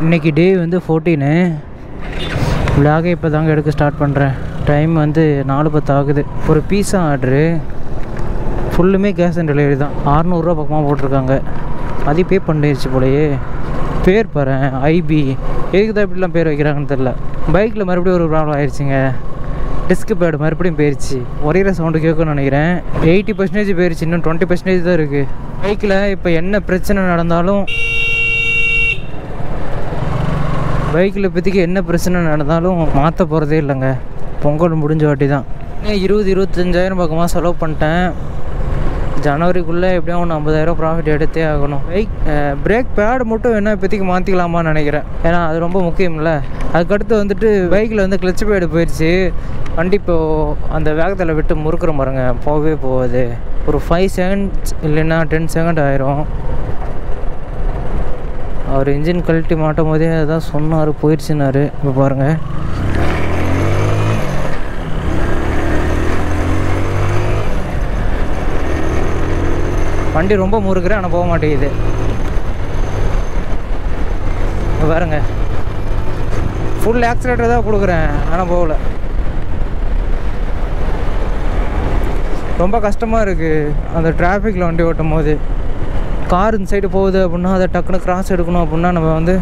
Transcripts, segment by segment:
இன்றைக்கி டே வந்து 14. விலாகை இப்போ தாங்க எடுக்க ஸ்டார்ட் பண்ணுறேன். டைம் வந்து 4:10 ஆகுது. ஒரு பீஸா ஆர்டரு, ஃபுல்லுமே கேஷ் ஆன் டெலிவரி தான். 600 ரூபா பக்கமாக போட்டிருக்காங்க. அது பே பண்ணிடுச்சு போலையே. பேர் பாரு, ஐபி. எதுக்கு தான் இப்படிலாம் பேர் வைக்கிறாங்கன்னு தெரில. பைக்கில் மறுபடியும் ஒரு ப்ராப்ளம் ஆயிடுச்சுங்க. டிஸ்க் பேடு மறுபடியும் போயிடுச்சு. ஒரே சவுண்டு கேட்குன்னு நினைக்கிறேன். 80% போயிடுச்சு, இன்னும் 20% தான் இருக்குது. பைக்கில் இப்போ என்ன பிரச்சனை நடந்தாலும், பைக்கில் இப்போதைக்கு என்ன பிரச்சனை நடந்தாலும் மாற்ற போகிறதே இல்லைங்க. பொங்கல் முடிஞ்ச வாட்டி தான் 20-25,000 பக்கமாக செலவு பண்ணிட்டேன். ஜனவரிக்குள்ளே எப்படியும் 50,000 ப்ராஃபிட் எடுத்தே ஆகணும். பிரேக் பேடு மட்டும் வேணால் இப்போதைக்கு மாற்றிக்கலாமான்னு நினைக்கிறேன். ஏன்னா அது ரொம்ப முக்கியம்ல. அதுக்கடுத்து வந்துட்டு பைக்கில் வந்து கிளச் பேடு போயிடுச்சு. வண்டி இப்போது அந்த வேகத்தில் விட்டு முறுக்குற பாருங்க, போகவே போகாது. ஒரு 5 செகண்ட்ஸ் இல்லைன்னா 10 செகண்ட் ஆயிரும். அவர் இன்ஜின் கழட்டி மாட்டும் போதே அதான் சொன்னார், போயிடுச்சுன்னாரு. இப்போ பாருங்கள், வண்டி ரொம்ப முறுக்குறேன் ஆனால் போக மாட்டேங்குது. பாருங்க, ஃபுல் ஆக்சிலேட்டர் தான் கொடுக்குறேன் ஆனால் போகல. ரொம்ப கஷ்டமாக இருக்குது அந்த டிராஃபிக்கில் வண்டி ஓட்டும் போது. கார் இந்த சைடு போகுது அப்படின்னா அதை டக்குன்னு கிராஸ் எடுக்கணும் அப்படின்னா நம்ம வந்து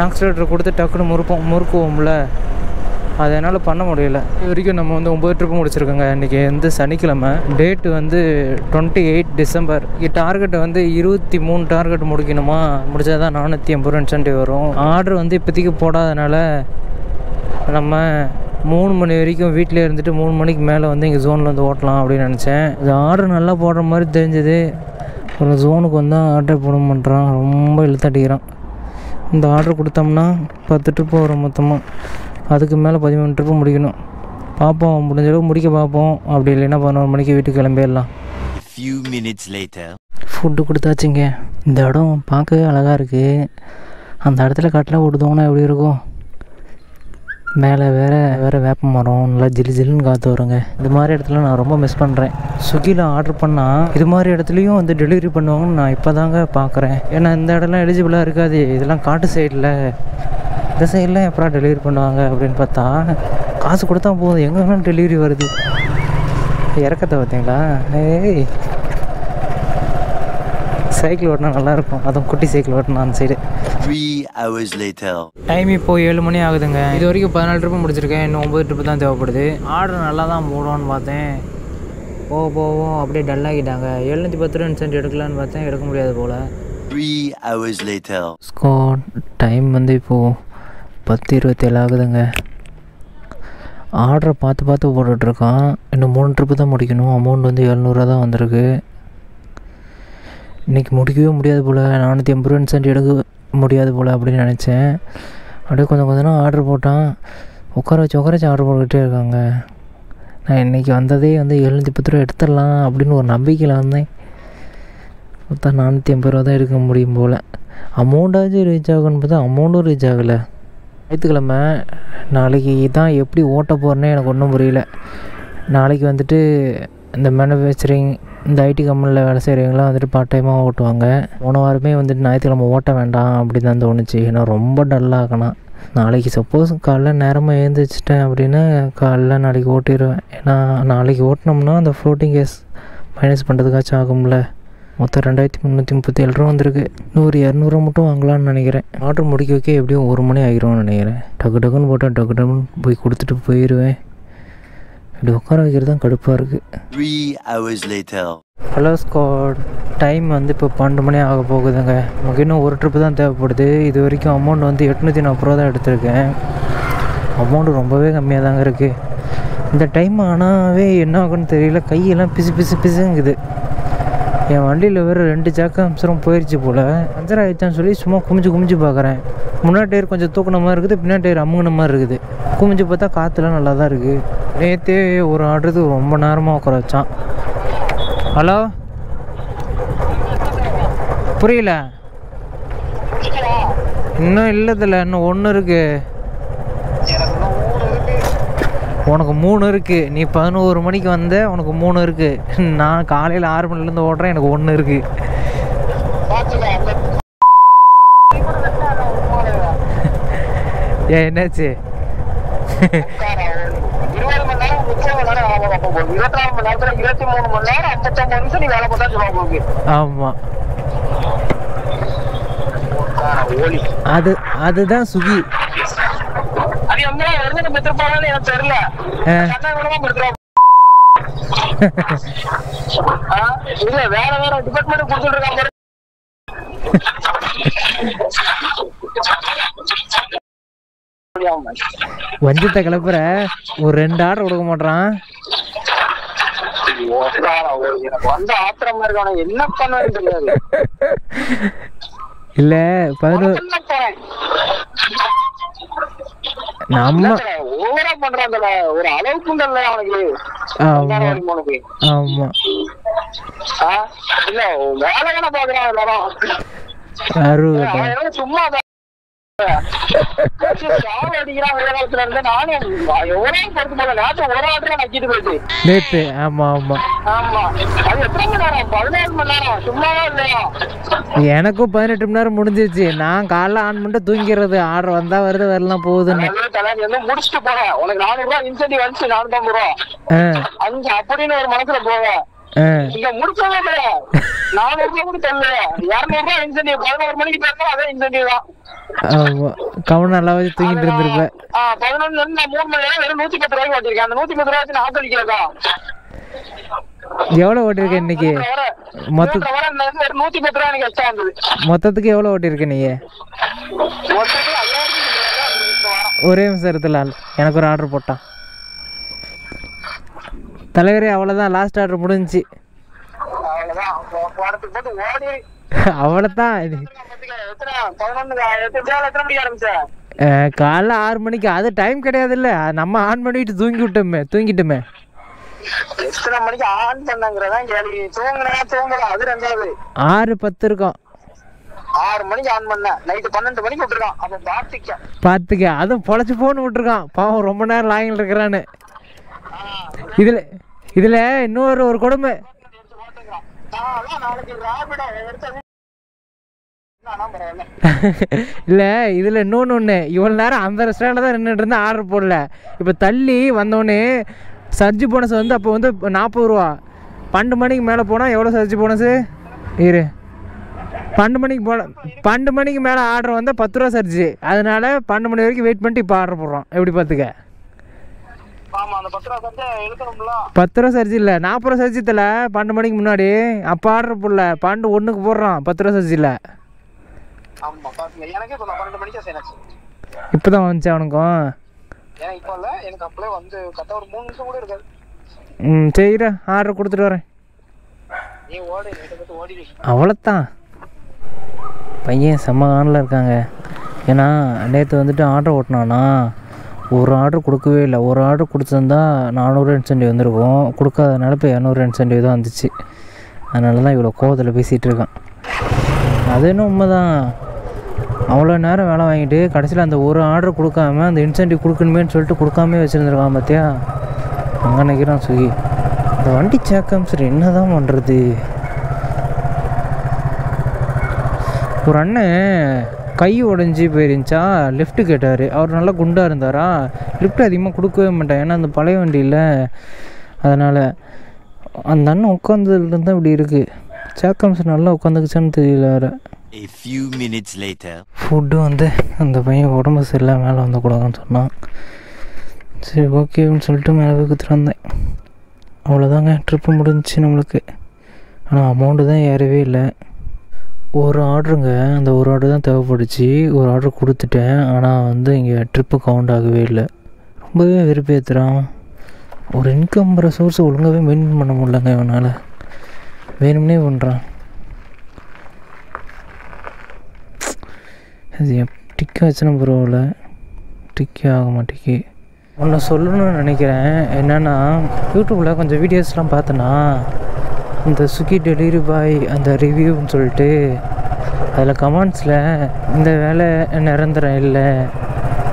ஆக்சிலேட்டர் கொடுத்து டக்குன்னு முறுக்குவோம்ல. அதை என்னால் பண்ண முடியல. இது வரைக்கும் நம்ம வந்து 9 ட்ரிப்பு முடிச்சிருக்கோங்க. இன்றைக்கி வந்து சனிக்கிழமை. டேட்டு வந்து 28 டிசம்பர். டார்கெட்டை வந்து 23 டார்கெட் முடிக்கணுமா. முடிச்சா தான் 480 இன்சென்டிவ் வரும். ஆர்டர் வந்து இப்போதைக்கு போடாதனால நம்ம 3 மணி வரைக்கும் வீட்டிலே இருந்துட்டு 3 மணிக்கு மேலே வந்து இங்கே ஜோனில் வந்து ஓட்டலாம் அப்படின்னு நினச்சேன். இது ஆர்டர் நல்லா போடுற மாதிரி தெரிஞ்சது. ஒரு ஜோனுக்கு வந்து ஆர்டர் போட மாட்டேறான், ரொம்ப இழுத்தடிக்கிறான். இந்த ஆர்டர் கொடுத்தோம்னா 10 ட்ரிப்பு வரும் மொத்தமாக. அதுக்கு மேலே 13 ட்ரிப்பு முடிக்கணும். பார்ப்போம், முடிஞ்சளவு முடிக்க பார்ப்போம். அப்படி இல்லைன்னா 11 மணிக்கு வீட்டுக்கு கிளம்பிடலாம். ஃபுட்டு கொடுத்தாச்சுங்க. இந்த இடம் பார்க்கவே அழகாக இருக்குது. அந்த இடத்துல கட்டில் ஓடுதோன்னா எப்படி இருக்கும். மேலே வேறு வேப்ப மரம், நல்லா ஜில்லுன்னு காற்று வருங்க. இது மாதிரி இடத்துல நான் ரொம்ப மிஸ் பண்ணுறேன். ஸ்விக்கியில் ஆர்டர் பண்ணால் இது மாதிரி இடத்துலையும் வந்து டெலிவரி பண்ணுவாங்கன்னு நான் இப்போ தாங்க பார்க்குறேன். ஏன்னா இந்த இடம்லாம் எலிஜிபிளாக இருக்காது. இதெல்லாம் காட்டு சைடில். இந்த சைடில் எப்படா டெலிவரி பண்ணுவாங்க அப்படின்னு பார்த்தா காசு கொடுத்தா போதும், எங்கே வேணாலும் டெலிவரி வருது. இறக்கத்தை பார்த்தீங்களா? ஏய், சைக்கிள் ஓட்டினா நல்லாயிருக்கும். அதுவும் குட்டி சைக்கிள் ஓட்டினா அந்த சைடு. 3 hours later. டைம் இப்போது 7 மணி ஆகுதுங்க. இது வரைக்கும் 14 ட்ரிப்பு முடிச்சிருக்கேன். இன்னும் 9 ட்ரிப்பு தான் தேவைப்படுது. ஆர்டர் நல்லா தான் போடுவோன்னு பார்த்தேன். போவோம் அப்படியே டல்லாகிட்டாங்க. 710 இன்சென்ட் எடுக்கலான்னு பார்த்தேன், எடுக்க முடியாது போல். 3 hours later. ஸ்கோர் டைம் வந்து இப்போது 10:27 ஆகுதுங்க. ஆர்டரை பார்த்து போட்டுட்ருக்கான். இன்னும் 3 ட்ரிப்பு தான் முடிக்கணும். அமௌண்ட் வந்து 700 தான் வந்திருக்கு. இன்றைக்கி முடிக்கவே முடியாது போல். 480 இன்சென்ட் எடுக்க முடியாது போல் அப்படின்னு நினச்சேன். அப்படியே கொஞ்சம் ஆர்டர் போட்டான். உட்கார வச்சு ஆர்டர் போட்டுக்கிட்டே இருக்காங்க. நான் இன்றைக்கி வந்ததே வந்து 710 ரூபா எடுத்துடலாம் அப்படின்னு ஒரு நம்பிக்கையில் வந்தேன். மொத்தம் 480 ரூபா தான் எடுக்க முடியும் போல். அமௌண்ட்டாச்சும் ரீச் ஆகுன்னு பார்த்தா அமௌண்ட்டும் ரீச் ஆகலை. ஞாயிற்றுக்கிழமை. நாளைக்கு தான் எப்படி ஓட்ட போகிறேன்னே எனக்கு ஒன்றும் புரியல. நாளைக்கு வந்துட்டு இந்த மேனுஃபேக்சரிங், இந்த ஐடி கம்பெனியில் வேலை செய்கிறவங்களாம் வந்துட்டு பார்ட் டைமாக ஓட்டுவாங்க. போன வாரமே வந்துட்டு ஞாயிற்றுக்கிழமை ஓட்ட வேண்டாம் அப்படி தான் தோணுச்சு. ஏன்னா ரொம்ப டல்லாகணும். நாளைக்கு சப்போஸ் காலைல நேரமாக எழுந்திரிச்சிட்டேன் அப்படின்னா காலைல நாளைக்கு ஓட்டிடுவேன். ஏன்னா நாளைக்கு ஓட்டினோம்னா அந்த ஃப்ளோட்டிங் கேஸ் மைனஸ் பண்ணுறதுக்காச்சும் ஆகும்ல. மொத்தம் 2337 ரூபா வந்திருக்கு. 100-200 மட்டும் வாங்கலான்னு நினைக்கிறேன். ஆர்டர் முடிக்க வைக்க எப்படியும் 1 மணி ஆகிரும்னு நினைக்கிறேன். டக்குன்னு போட்டால் டக்குன்னு போய் கொடுத்துட்டு போயிடுவேன். இப்படி உட்கார வைக்கிறது தான் கடுப்பாக இருக்குது. 3 hours later. Hello squad. Time வந்து இப்போ 12 மணி ஆக போகுதுங்க. நமக்கு இன்னும் ஒரு ட்ரிப்பு தான் தேவைப்படுது. இது வரைக்கும் அமௌண்ட் வந்து 840 ரூபா தான் எடுத்திருக்கேன். அமௌண்ட்டு ரொம்பவே கம்மியாக தாங்க இருக்குது. இந்த டைம் ஆனாவே என்ன ஆகுன்னு தெரியல. கையெல்லாம் பிசுங்குது. என் வண்டியில் வேறு 2 ஜாக்கு அம்சரம் போயிடுச்சு போல். பஞ்சர் ஆகிடுச்சான்னு சொல்லி சும்மா குமிஞ்சு பார்க்குறேன். முன்னாடி டயர் கொஞ்சம் தூக்கின மாதிரி இருக்குது, பின்னாடி டயர் அமுங்கின மாதிரி இருக்குது. குமிஞ்சு பார்த்தா காற்றுலாம் நல்லா தான் இருக்குது. நேற்றே ஒரு ஆர்டருக்கு ரொம்ப நேரமாக உட்கார வச்சான். ஹலோ, புரியல. இன்னும் இல்லதில்ல, இன்னும் 1 இருக்குது. உனக்கு 3 இருக்குது. நீ 11 மணிக்கு வந்த, உனக்கு 3 இருக்குது. நான் காலையில் 6 மணிலேருந்து ஓடுறேன், எனக்கு 1 இருக்குது. ஏன் என்னாச்சு? 20 மணி நேரம் 30 மணி நேரம் வேலை பார்க்க போகுது. 24 மணி நேரத்துல 23 மணி நேரம் 59 நிமிஷம் நீ வேலை பார்த்தா சொல்லுவாங்க போகுது. ஆமா, அதுதான் சுகி. அது எங்க இருந்து பெற்றிருப்பாங்கன்னு எனக்கு தெரியல. இல்ல வேற வேற டிபார்ட்மெண்ட் கொடுத்துட்டு இருக்காங்க. வஞ்சத்தை கிளப்புற ஒரு 2 ஆர்டர் கொடுக்க மாட்டான். எனக்கு வந்து ஆத்திரமா இருக்கான என்ன பண்ணுவேன்னு தெரியாது. இல்ல 11 நம்ம ஓவரா பண்றாங்கல, ஒரு அளவுக்கு இல்ல அவனுக்கு. ஆமா இல்ல வேலை தானே பாக்குறான் எல்லாரும். சும்மா நேத்து. ஆமா ஆமா, எனக்கும் 18 மணி நேரம் முடிஞ்சிருச்சு. நான் காலைல ஆன் பண்ணிட்டு தூங்கிறது. ஆர்டர் வந்தா வருது, வரலாம் போகுதுன்னு முடிச்சுட்டு போறேன். உனக்கு 400 ரூபாய் இன்சென்டிவ் வந்துச்சு, 450 ரூபா அங்க அப்படின்னு ஒரு மனசுல போவேன். இங்க முடிச்சவே இல்ல, 400 ரூபாய் கூட தெரியல. 200 ரூபாய் இன்சென்டிவ். 11 மணிக்கு பேசணும், அதே இன்சென்டிவ் தான். ஆமா, கவனம் நல்லா வச்சு தூங்கிட்டு இருந்திருப்பேன். 11 நான் 3 மணி நேரம் வெறும் 110 ரூபாய்க்கு ஓட்டிருக்கேன். அந்த 110 ரூபாய் வச்சு நான் ஆட்டோடிக்கிறதா. எவ்வளவு ஓட்டிருக்க இன்னைக்கு? மொத்தத்துக்கு எவ்வளவு ஓட்டிருக்க நீ? ஒரே நிமிஷத்துல எனக்கு ஒரு ஆர்டர் போட்டான் தலைவரே. அவ்வளவுதான், லாஸ்ட் ஆர்டர் முடிஞ்சிச்சு. அவ்வளவுதான். காலைல 6 மணிக்கு. அது டைம் கிடையாது இல்ல, நம்ம ஆன் பண்ணிட்டு தூங்கிட்டுமே. எத்தனை மணிக்கு ஆன் பண்ணங்கறதா கேள்வி. தூங்கல அது ரெண்டாவது. 6:10 இருக்கும். 6 மணிக்கு ஆன் பண்ண, நைட் 12 மணிக்கு விட்டுருக்கான். அப்ப பாத்துக்க, அதுவும் பொழைச்சு போன்னு விட்டுருக்கான். பாவம் ரொம்ப நேரம் லாங்கில் இருக்கிறான்னு. இதுல இன்னொரு கொடுமை. இல்ல, இதுல இன்னொன்னு, இவ்வளவு நேரம் அந்த ரெஸ்டாரண்ட்ல தான் நின்றுட்டு இருந்தா, ஆர்டர் போடல. இப்ப தள்ளி வந்தோடனே சர்ஜி போனஸ் வந்து அப்போ வந்து 40 ரூபா. 12 மணிக்கு மேலே போனால் எவ்வளோ சர்ஜி போனஸு? 12 மணிக்கு மேலே ஆர்டர் வந்தால் 10 ரூபா சர்ஜி. அதனால 12 மணி வரைக்கும் வெயிட் பண்ணிட்டு இப்போ ஆர்டர் போடுறோம். எப்படி பார்த்துக்க? 10 ரூபா சர்ஜி இல்லை, 40 ரூபா சர்ஜி தல. 12 மணிக்கு முன்னாடி அப்போ ஆர்டர் போடல, 12:01 போடுறான். 10 ரூபா சர்ஜி இல்லை. இப்போ தான் வந்துச்சு அவனுக்கும். சரிடா, ஆர்டர் கொடுத்துட்டு வரேன். அவ்வளோத்தான். பையன் செம்ம ஆனில் இருக்காங்க. ஏன்னா நேற்று வந்துட்டு ஆர்டர் ஓட்டினானா, ஒரு ஆர்டர் கொடுக்கவே இல்லை. ஒரு ஆர்டர் கொடுத்துருந்தா 400 இன்சென்டிவ் வந்திருக்கும். கொடுக்காதனால இப்போ 200 இன்சென்டிவ் தான் வந்துச்சு. அதனால தான் இவ்வளோ கோவத்தில் பேசிகிட்டு இருக்கான். அது என்ன உண்மை தான். அவ்வளோ நேரம் வேலை வாங்கிட்டு கடைசியில் அந்த ஒரு ஆர்டர் கொடுக்காம அந்த இன்சென்டிவ் கொடுக்கணுமேன்னு சொல்லிட்டு கொடுக்காமே வச்சுருந்துருக்கான். பார்த்தியா, அங்கே நிற்கிறான் சுகி. இந்த வண்டி சேக்கம் சரி என்ன தான் பண்ணுறது? ஒரு அண்ணன் கை உடஞ்சி போயிருந்துச்சா, லிஃப்ட்டு கேட்டார். அவர் நல்லா குண்டாக இருந்தாரா, லிஃப்ட் அதிகமாக கொடுக்கவே மாட்டேன். ஏன்னா அந்த பழைய வண்டியில். அதனால் அந்த அண்ணன் உட்காந்ததுலேருந்து இப்படி இருக்குது. சேக்கம்ஸ் நல்லா உட்காந்துக்குச்சான்னு தெரியல வேறு. A few minutes later. Food வந்து அந்த பையன் உடம்பு சரியில்லை, மேலே வந்துக்கூடாதுன்னு சொன்னான். சரி ஓகேன்னு சொல்லிட்டு மேலே போய் கொடுத்துட்டு வந்தேன். அவ்வளோதாங்க, ட்ரிப்பு முடிஞ்சிச்சு நம்மளுக்கு. ஆனால் அமௌண்ட்டு தான் ஏறவே இல்லை. ஒரு ஆர்டருங்க, அந்த ஒரு ஆர்டர் தான் தேவைப்பட்டுச்சு. ஒரு ஆர்டர் கொடுத்துட்டேன். ஆனால் வந்து இங்கே ட்ரிப்பு கவுண்ட் ஆகவே இல்லை. ரொம்பவே வெறுப்பேற்றுறான். ஒரு இன்கம் வர சோர்ஸை ஒழுங்காகவே மெயின்டைன் பண்ண முடியலங்க இவனால். வேணும்னே பண்ணுறான். அது டிக்க வச்சுனா பரவாயில்ல, டிக்கே ஆக மாட்டேங்கி. ஒன்று சொல்லணும்னு நினைக்கிறேன். என்னென்னா, யூடியூப்பில் கொஞ்சம் வீடியோஸ்லாம் பார்த்தேன்னா, இந்த ஸ்விக்கி டெலிவரி பாய் அந்த ரிவ்யூன்னு சொல்லிட்டு அதில் கமெண்ட்ஸில் இந்த வேலை நிரந்தரம் இல்லை,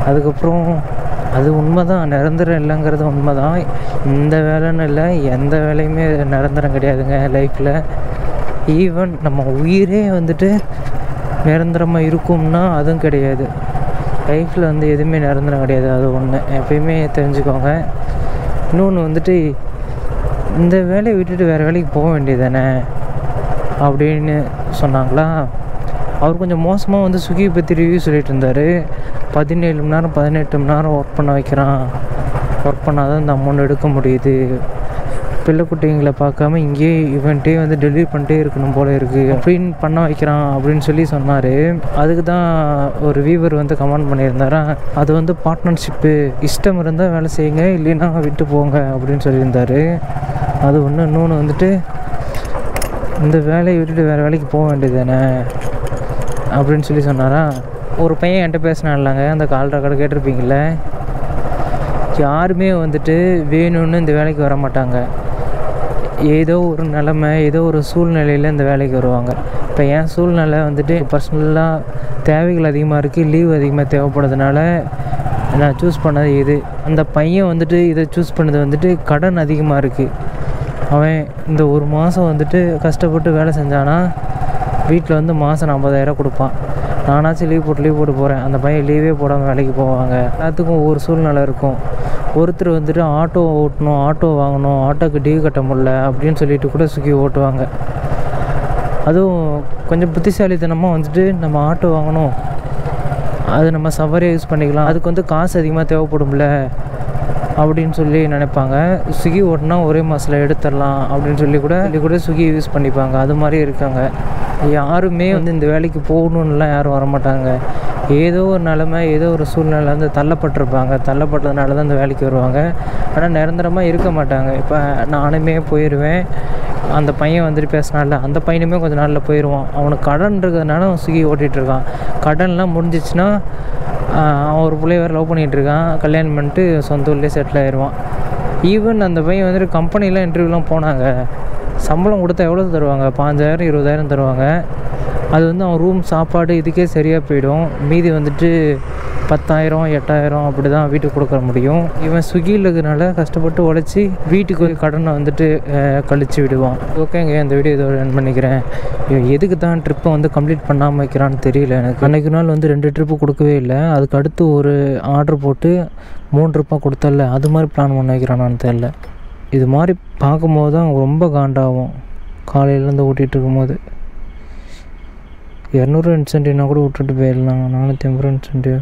அதுக்கப்புறம் அது உண்மை தான், நிரந்தரம் இல்லைங்கிறது உண்மை தான். இந்த வேலைன்னு இல்லை, எந்த வேலையுமே நிரந்தரம் கிடையாதுங்க லைஃப்பில். ஈவன் நம்ம உயிரே வந்துட்டு நிரந்தரமாக இருக்கும்னா அதுவும் கிடையாது. லைஃப்பில் வந்து எதுவுமே நிரந்தரம் கிடையாது, அது ஒன்று எப்பயுமே தெரிஞ்சுக்கோங்க. இன்னொன்று வந்துட்டு இந்த வேலையை விட்டுட்டு வேறு வேலைக்கு போக வேண்டியது தானே அப்படின்னு சொன்னாங்களா. அவர் கொஞ்சம் மோசமாக வந்து ஸ்விக்கியை பற்றி ரிவ்யூ சொல்லிட்டு இருந்தார். 17 மணி நேரம் 18 மணி நேரம் ஒர்க் பண்ண வைக்கிறான், ஒர்க் பண்ணால் தான் இந்த அமௌண்ட் எடுக்க முடியுது, பிள்ளை குட்டிங்களை பார்க்காம இங்கேயே இவன்ட்டே வந்து டெலிவரி பண்ணிட்டே இருக்கணும் போல் இருக்குது அப்படின்னு பண்ண வைக்கிறான் அப்படின்னு சொல்லி சொன்னார். அதுக்கு தான் ஒரு வியூவர் வந்து கமெண்ட் பண்ணியிருந்தாரா, அது வந்து பார்ட்னர்ஷிப்பு, இஷ்டம் இருந்தால் வேலை செய்யுங்க, இல்லைன்னா விட்டு போங்க அப்படின்னு சொல்லியிருந்தார். அது ஒன்று. இன்னொன்று வந்துட்டு இந்த வேலையை விட்டுட்டு வேறு வேலைக்கு போக வேண்டியது தானே அப்படின்னு சொல்லி சொன்னாரா. ஒரு பையன் என்கிட்ட பேசினான்லாங்க, அந்த கால் ரெக்கார்டு கேட்டிருப்பீங்கள. யாருமே வந்துட்டு வேணும்னு இந்த வேலைக்கு வர மாட்டாங்க, ஏதோ ஒரு நிலமை ஏதோ ஒரு சூழ்நிலையில் இந்த வேலைக்கு வருவாங்க. இப்போ என் சூழ்நிலை வந்துட்டு பர்சனலாக தேவைகள் அதிகமாக இருக்குது, லீவ் அதிகமாக தேவைப்படுறதுனால நான் சூஸ் பண்ணது இது. அந்த பையன் வந்துட்டு இதை சூஸ் பண்ணது வந்துட்டு கடன் அதிகமாக இருக்குது. அவன் இந்த ஒரு மாதம் வந்துட்டு கஷ்டப்பட்டு வேலை செஞ்சானா வீட்டில் வந்து மாதம் 50,000 கொடுப்பான். நானாச்சும் லீவ் போட்டு போகிறேன், அந்த பையன் லீவே போடாமல் வேலைக்கு போவாங்க. எல்லாத்துக்கும் ஒவ்வொரு சூழ்நிலை இருக்கும். ஒருத்தர் வந்துட்டு ஆட்டோ ஓட்டணும், ஆட்டோ வாங்கணும், ஆட்டோக்கு டியூ கட்ட முடியல அப்படின்னு சொல்லிட்டு கூட ஸ்விக்கி ஓட்டுவாங்க. அதுவும் கொஞ்சம் புத்திசாலித்தனமாக வந்துட்டு நம்ம ஆட்டோ வாங்கணும், அது நம்ம சவாரியாக யூஸ் பண்ணிக்கலாம், அதுக்கு வந்து காசு அதிகமாக தேவைப்படும்ல அப்படின்னு சொல்லி நினைப்பாங்க. ஸ்விக்கி ஓட்டினா ஒரே மாதத்தில் எடுத்துடலாம் அப்படின்னு சொல்லி கூட ஸ்விக்கி யூஸ் பண்ணிப்பாங்க. அது மாதிரி இருக்காங்க. யாருமே வந்து இந்த வேலைக்கு போகணுன்னுலாம் யாரும் வரமாட்டாங்க. ஏதோ ஒரு நிலமை ஏதோ ஒரு சூழ்நிலை வந்து தள்ளப்பட்டிருப்பாங்க, தள்ளப்பட்டதுனால தான் இந்த வேலைக்கு வருவாங்க. ஆனால் நிரந்தரமாக இருக்க மாட்டாங்க. இப்போ நானுமே போயிடுவேன். அந்த பையன் வந்துட்டு பேசினால அந்த பையனுமே கொஞ்சம் நாளில் போயிடுவான். அவனுக்கு கடன் இருக்கிறதுனால அவன் ஸ்விக்கி ஓட்டிகிட்ருக்கான். கடன்லாம் முடிஞ்சிச்சுன்னா அவன் ஒரு பிள்ளைய வேறு லவ் பண்ணிகிட்ருக்கான், கல்யாணம் பண்ணிட்டு சொந்த ஊர்லேயே செட்டில் ஆயிடுவான். ஈவன் அந்த பையன் வந்துட்டு கம்பெனிலாம் இன்டர்வியூலாம் போனாங்க, சம்பளம் கொடுத்தா எவ்வளோ தருவாங்க, 5,000 20,000 தருவாங்க. அது வந்து அவன் ரூம் சாப்பாடு இதுக்கே சரியாக போயிடும். மீதி வந்துட்டு 10,000 8,000 அப்படி தான் வீட்டுக்கு கொடுக்க முடியும். இவன் ஸ்விக்கியில் இருக்கிறதுனால கஷ்டப்பட்டு உழைச்சி வீட்டுக்கு கடனை வந்துட்டு கழித்து விடுவான். ஓகேங்க, இந்த வீடியோ இதோட ரன் பண்ணிக்கிறேன். எதுக்கு தான் ட்ரிப்பை வந்து கம்ப்ளீட் பண்ணாமல் வைக்கிறான்னு தெரியல எனக்கு. அன்றைக்கு நாள் வந்து 2 ட்ரிப்பு கொடுக்கவே இல்லை, அதுக்கு அடுத்து ஒரு ஆர்டர் போட்டு 3 ட்ரிப்பாக கொடுத்தல, அது மாதிரி பிளான் பண்ண வைக்கிறானான்னு தெரில. இது மாதிரி பார்க்கும்போது தான் ரொம்ப காண்டாகும். காலையிலேருந்து ஓட்டிகிட்டு இருக்கும்போது 200 இன்சென்டிவ்னா கூட விட்டுட்டு போயிடலாம், 450 இன்சென்டிவ்